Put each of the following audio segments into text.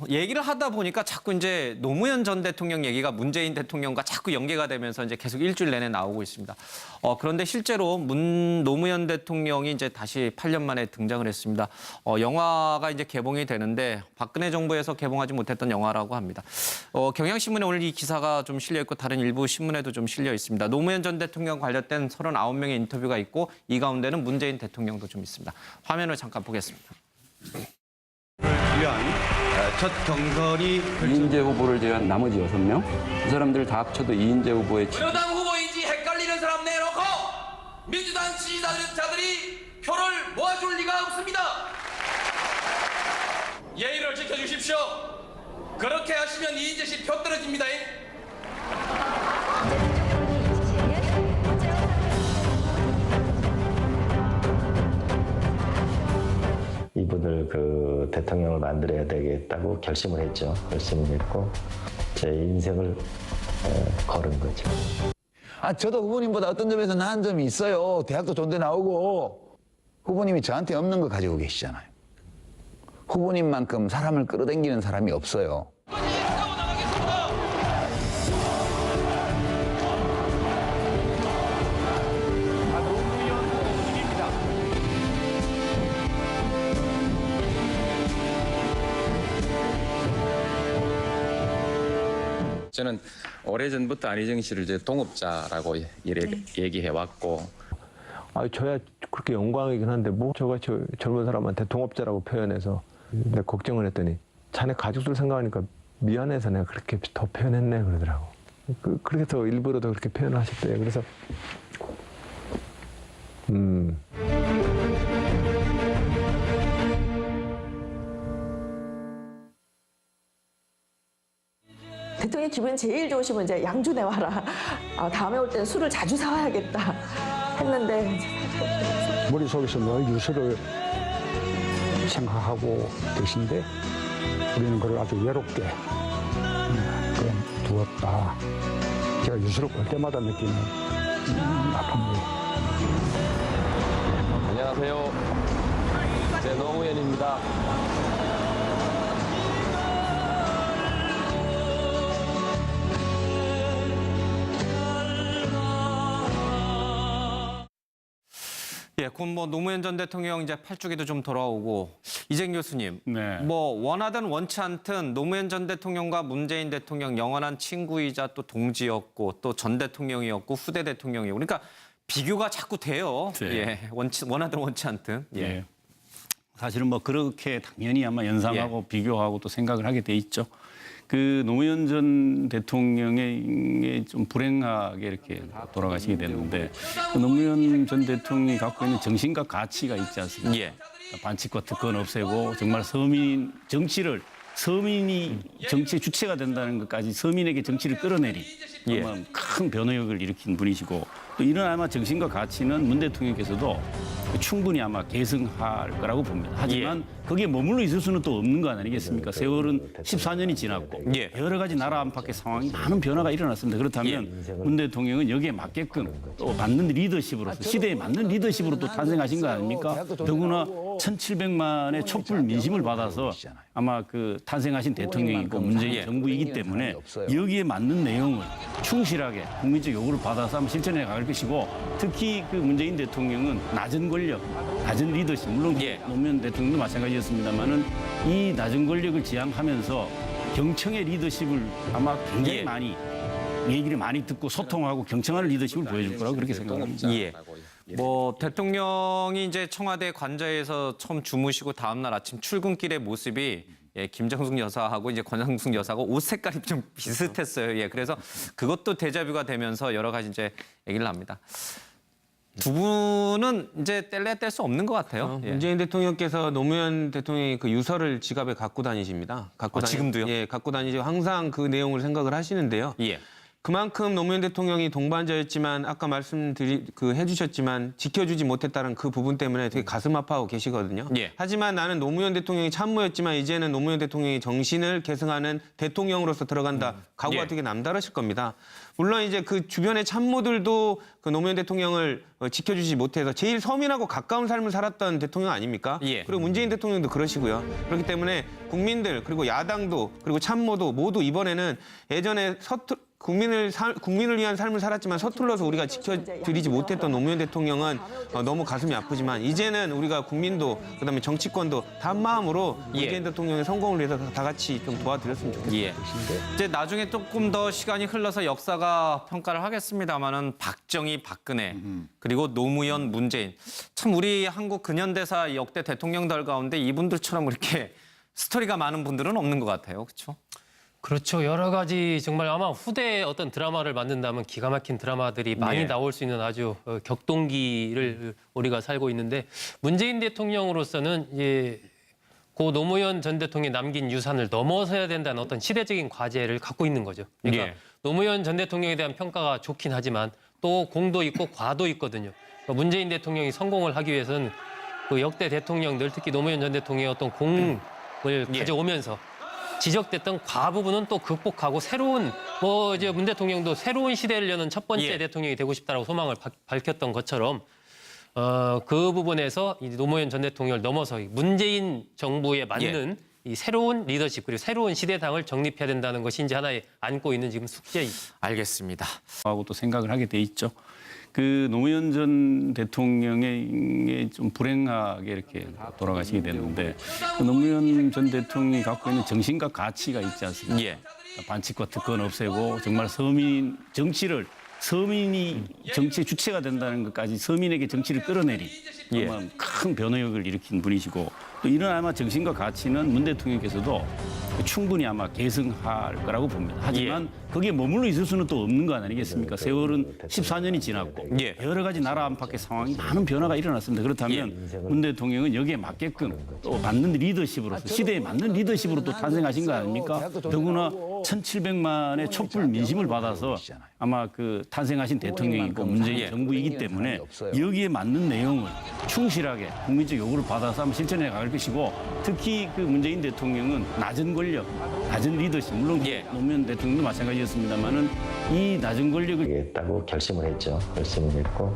얘기를 하다 보니까 자꾸 이제 노무현 전 대통령 얘기가 문재인 대통령과 자꾸 연계가 되면서 이제 계속 일주일 내내 나오고 있습니다. 그런데 실제로 노무현 대통령이 이제 다시 8년 만에 등장을 했습니다. 영화가 이제 개봉이 되는데 박근혜 정부에서 개봉하지 못했던 영화라고 합니다. 경향신문에 오늘 이 기사가 좀 실려 있고 다른 일부 신문에도 좀 실려 있습니다. 노무현 전 대통령 관련된 39명의 인터뷰가 있고 이 가운데는 문재인 대통령도 좀 있습니다. 화면을 잠깐 보겠습니다. 위한 첫 경선이 이인재 후보를 제외한 나머지 6명 그 사람들 다 합쳐도 이인재 후보의 민주당 후보인지 헷갈리는 사람 내놓고 민주당 지지자들이 표를 모아줄 리가 없습니다. 예의를 지켜주십시오. 그렇게 하시면 이인재 씨 표 떨어집니다. 이분을 그 대통령을 만들어야 되겠다고 결심을 했죠. 결심을 했고 제 인생을 걸은 거죠. 저도 후보님보다 어떤 점에서 나은 점이 있어요. 대학도 좋은데 나오고 후보님이 저한테 없는 거 가지고 계시잖아요. 후보님만큼 사람을 끌어당기는 사람이 없어요. 저는 오래전부터 안희정 씨를 이제 동업자라고 얘기해 왔고 저야 그렇게 영광이긴 한데 뭐 저가 젊은 사람한테 동업자라고 표현해서 내가 걱정을 했더니 자네 가족들 생각하니까 미안해서 내가 그렇게 더 표현했네 그러더라고. 그래서 일부러 더 그렇게 표현하셨대요. 그래서 대통령이 기분이 제일 좋으시면 이제 양주 내와라. 다음에 올 때는 술을 자주 사와야겠다 했는데 머릿속에서 늘 유서를 생각하고 계신데 우리는 그걸 아주 외롭게 그냥 두었다. 제가 유서를 볼 때마다 느끼는 아픔이. 안녕하세요. 제 노무현입니다. 예, 곧 뭐 노무현 전 대통령 이제 8주기도 좀 돌아오고 이재경 교수님, 네. 뭐 원하든 원치 않든 노무현 전 대통령과 문재인 대통령 영원한 친구이자 또 동지였고 또 전 대통령이었고 후대 대통령이고 그러니까 비교가 자꾸 돼요. 네. 예, 원하든 원치 않든. 예. 예. 사실은 뭐 그렇게 당연히 아마 연상하고 비교하고 또 생각을 하게 돼 있죠. 그 노무현 전 대통령의 좀 불행하게 이렇게 돌아가시게 됐는데 그 노무현 전 대통령이 갖고 있는 정신과 가치가 있지 않습니까? 예. 반칙과 특권 없애고 정말 서민이 정치의 주체가 된다는 것까지 서민에게 정치를 끌어내린 정말 큰 변화력을 일으킨 분이시고 또 이런 아마 정신과 가치는 문 대통령께서도 충분히 아마 계승할 거라고 봅니다. 하지만 거기에 머물러 있을 수는 또 없는 거 아니겠습니까? 세월은 14년이 지났고 여러 가지 나라 안팎의 상황이 많은 변화가 일어났습니다. 그렇다면 문 대통령은 여기에 맞게끔 또 맞는 리더십으로서 시대에 맞는 리더십으로 또 탄생하신 거 아닙니까? 더구나 1,700만의 촛불 민심을 받아서 아마 그 탄생하신 대통령이고 문재인 정부이기 때문에 여기에 맞는 내용을 충실하게 국민적 요구를 받아서 한번 실천해 갈 것이고 특히 그 문재인 대통령은 낮은 권력, 낮은 리더십, 물론 노무현 대통령도 마찬가지였습니다만은 이 낮은 권력을 지향하면서 경청의 리더십을 아마 굉장히 많이 얘기를 많이 듣고 소통하고 경청하는 리더십을 보여줄 거라고 그렇게 생각합니다. 예. 뭐 대통령이 이제 청와대 관저에서 처음 주무시고 다음날 아침 출근길의 모습이 김정숙 여사하고 이제 권상숙 여사하고 옷 색깔이 좀 비슷했어요. 예, 그래서 그것도 데자뷰가 되면서 여러 가지 이제 얘기를 합니다. 두 분은 이제 뗄래야 뗄 수 없는 것 같아요. 문재인 대통령께서 노무현 대통령이 그 유서를 지갑에 갖고 다니십니다. 지금도요? 예, 갖고 다니시고 항상 그 내용을 생각을 하시는데요. 예. 그만큼 노무현 대통령이 동반자였지만 아까 해주셨지만 지켜주지 못했다는 그 부분 때문에 되게 가슴 아파하고 계시거든요. 예. 하지만 나는 노무현 대통령이 참모였지만 이제는 노무현 대통령이 정신을 계승하는 대통령으로서 들어간다. 각오가 예. 되게 남다르실 겁니다. 물론 이제 그 주변의 참모들도 그 노무현 대통령을 지켜주지 못해서 제일 서민하고 가까운 삶을 살았던 대통령 아닙니까? 예. 그리고 문재인 대통령도 그러시고요. 그렇기 때문에 국민들 그리고 야당도 그리고 참모도 모두 이번에는 예전에 국민을 위한 삶을 살았지만 서툴러서 우리가 지켜드리지 못했던 노무현 대통령은 너무 가슴이 아프지만 이제는 우리가 국민도 그다음에 정치권도 다 마음으로 문재인 대통령의 성공을 위해서 다 같이 좀 도와드렸으면 좋겠습니다. 예. 이제 나중에 조금 더 시간이 흘러서 역사가 평가를 하겠습니다만은 박정희, 박근혜 그리고 노무현, 문재인 참 우리 한국 근현대사 역대 대통령들 가운데 이분들처럼 이렇게 스토리가 많은 분들은 없는 것 같아요, 그렇죠? 그렇죠. 여러 가지 정말 아마 후대에 어떤 드라마를 만든다면 기가 막힌 드라마들이 많이 나올 수 있는 아주 격동기를 우리가 살고 있는데 문재인 대통령으로서는 이제 고 노무현 전 대통령이 남긴 유산을 넘어서야 된다는 어떤 시대적인 과제를 갖고 있는 거죠. 그러니까 노무현 전 대통령에 대한 평가가 좋긴 하지만 또 공도 있고 과도 있거든요. 그러니까 문재인 대통령이 성공을 하기 위해서는 그 역대 대통령들 특히 노무현 전 대통령의 어떤 공을 가져오면서 지적됐던 과 부분은 또 극복하고 새로운 이제 문 대통령도 새로운 시대를 여는 첫 번째 대통령이 되고 싶다라고 소망을 밝혔던 것처럼 그 부분에서 이 노무현 전 대통령을 넘어서 문재인 정부에 맞는 이 새로운 리더십 그리고 새로운 시대당을 정립해야 된다는 것이 이제 하나의 안고 있는 지금 숙제입니다. 알겠습니다. 하고 또 생각을 하게 돼 있죠. 그 노무현 전 대통령의 좀 불행하게 이렇게 돌아가시게 됐는데 그 노무현 전 대통령이 갖고 있는 정신과 가치가 있지 않습니까? 반칙과 특권 없애고 정말 서민이 정치의 주체가 된다는 것까지 서민에게 정치를 끌어내린 정말 큰 변화력을 일으킨 분이시고 또 이런 아마 정신과 가치는 문 대통령께서도 충분히 아마 계승할 거라고 봅니다. 하지만 거기에 머물러 있을 수는 또 없는 거 아니겠습니까? 세월은 14년이 지났고 여러 가지 나라 안팎의 상황이 많은 변화가 일어났습니다. 그렇다면 문 대통령은 여기에 맞게끔 또 맞는 리더십으로서 시대에 맞는 리더십으로 또 탄생하신 거 아닙니까? 더구나 1,700만의 촛불 민심을 받아서 아마 그 탄생하신 대통령이고 문재인 정부이기 때문에 여기에 맞는 내용을 충실하게 국민적 요구를 받아서 한번 실천해 갈 것이고 특히 그 문재인 대통령은 낮은 권력, 낮은 리더십 물론 노무현 대통령도 마찬가지였습니다만은 이 낮은 권력을 하겠다고 결심을 했죠. 결심을 했고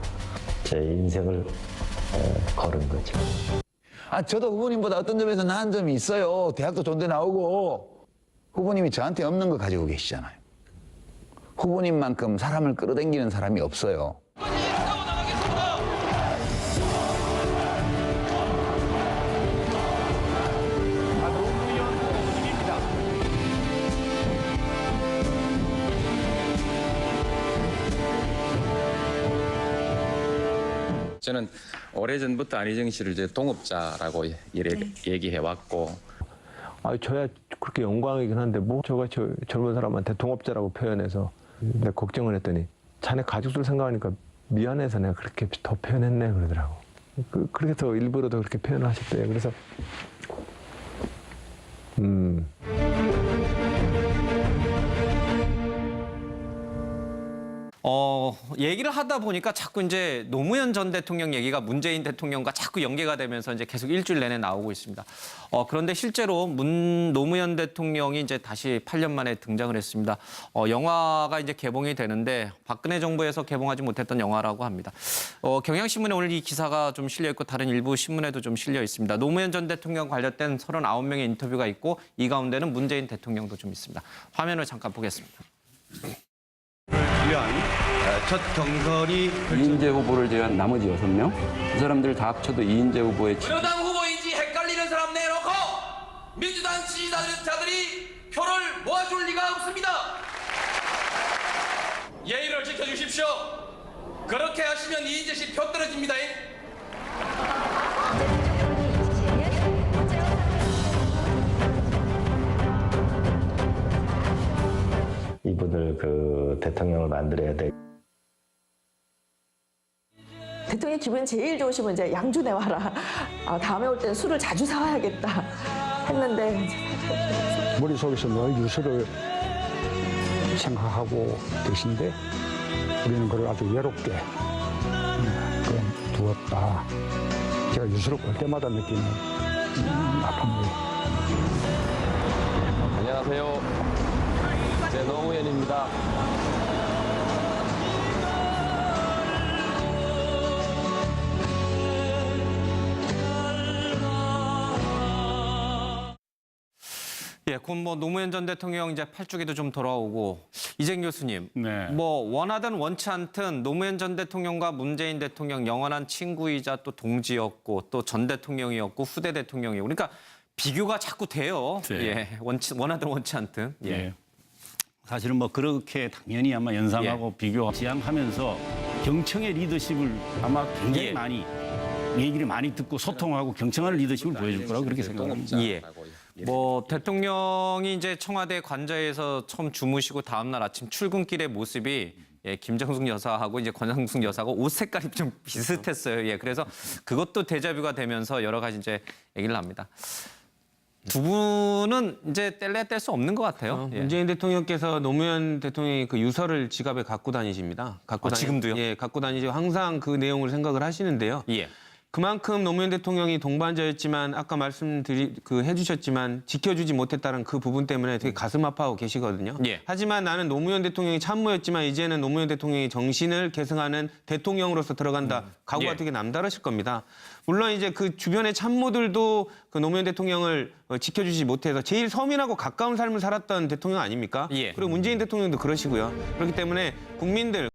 제 인생을 걸은 거죠. 저도 후보님보다 어떤 점에서 나은 점이 있어요. 대학도 좋은 데 나오고 후보님이 저한테 없는 거 가지고 계시잖아요. 후보님만큼 사람을 끌어당기는 사람이 없어요. 저는 오래전부터 안희정 씨를 이제 동업자라고 얘기해 왔고 저야 그렇게 영광이긴 한데 저가 젊은 사람한테 동업자라고 표현해서 내가 걱정을 했더니 자네 가족들 생각하니까 미안해서 내가 그렇게 더 표현했네 그러더라고. 그렇게 더 일부러 더 그렇게 표현하셨대요. 그래서 얘기를 하다 보니까 자꾸 이제 노무현 전 대통령 얘기가 문재인 대통령과 자꾸 연계가 되면서 이제 계속 일주일 내내 나오고 있습니다. 그런데 실제로 노무현 대통령이 이제 다시 8년 만에 등장을 했습니다. 영화가 이제 개봉이 되는데 박근혜 정부에서 개봉하지 못했던 영화라고 합니다. 경향신문에 오늘 이 기사가 좀 실려 있고 다른 일부 신문에도 좀 실려 있습니다. 노무현 전 대통령 관련된 39명의 인터뷰가 있고 이 가운데는 문재인 대통령도 좀 있습니다. 화면을 잠깐 보겠습니다. 위한 첫 경선이 이인재 후보를 제외한 나머지 6명 그 사람들 다 합쳐도 이인재 후보의 어느 당 후보인지 헷갈리는 사람 내놓고 민주당 지지자들이 표를 모아줄 리가 없습니다. 예의를 지켜주십시오. 그렇게 하시면 이인재 씨 표 떨어집니다. 이분을 그 대통령을 만들어야 돼. 대통령 기분 제일 좋으시면 이제 양주 내와라. 다음에 올 땐 술을 자주 사와야겠다 했는데 머릿속에서 늘 유서를 생각하고 계신데 우리는 그걸 아주 외롭게 그냥 두었다. 제가 뉴스를 볼 때마다 느끼는 아픔이에요. 안녕하세요. 제 노무현입니다. 예, 곧 뭐 노무현 전 대통령 이제 8주기도 좀 돌아오고 이재경 교수님, 네. 뭐 원하든 원치 않든 노무현 전 대통령과 문재인 대통령 영원한 친구이자 또 동지였고 또 전 대통령이었고 후대 대통령이고 그러니까 비교가 자꾸 돼요. 네. 예, 원하든 원치 않든. 예. 예. 사실은 뭐 그렇게 당연히 아마 연상하고 비교 지향하면서 경청의 리더십을 아마 굉장히 예. 많이 얘기를 많이 듣고 소통하고 경청하는 리더십을 보여줄 거라고 그렇게 생각합니다. 예. 뭐 대통령이 이제 청와대 관저에서 처음 주무시고 다음날 아침 출근길의 모습이 예, 김정숙 여사하고 이제 권상숙 여사하고 옷 색깔이 좀 비슷했어요. 예, 그래서 그것도 데자뷰가 되면서 여러 가지 이제 얘기를 합니다. 두 분은 이제 뗄래야 뗄 수 없는 것 같아요. 예. 문재인 대통령께서 노무현 대통령이 그 유서를 지갑에 갖고 다니십니다. 지금도요? 예, 갖고 다니시고 항상 그 내용을 생각을 하시는데요. 예. 그만큼 노무현 대통령이 동반자였지만 아까 해주셨지만 지켜주지 못했다는 그 부분 때문에 되게 가슴 아파하고 계시거든요. 예. 하지만 나는 노무현 대통령이 참모였지만 이제는 노무현 대통령이 정신을 계승하는 대통령으로서 들어간다. 각오가 예. 되게 남다르실 겁니다. 물론 이제 그 주변의 참모들도 그 노무현 대통령을 지켜주지 못해서 제일 서민하고 가까운 삶을 살았던 대통령 아닙니까? 예. 그리고 문재인 대통령도 그러시고요. 그렇기 때문에 국민들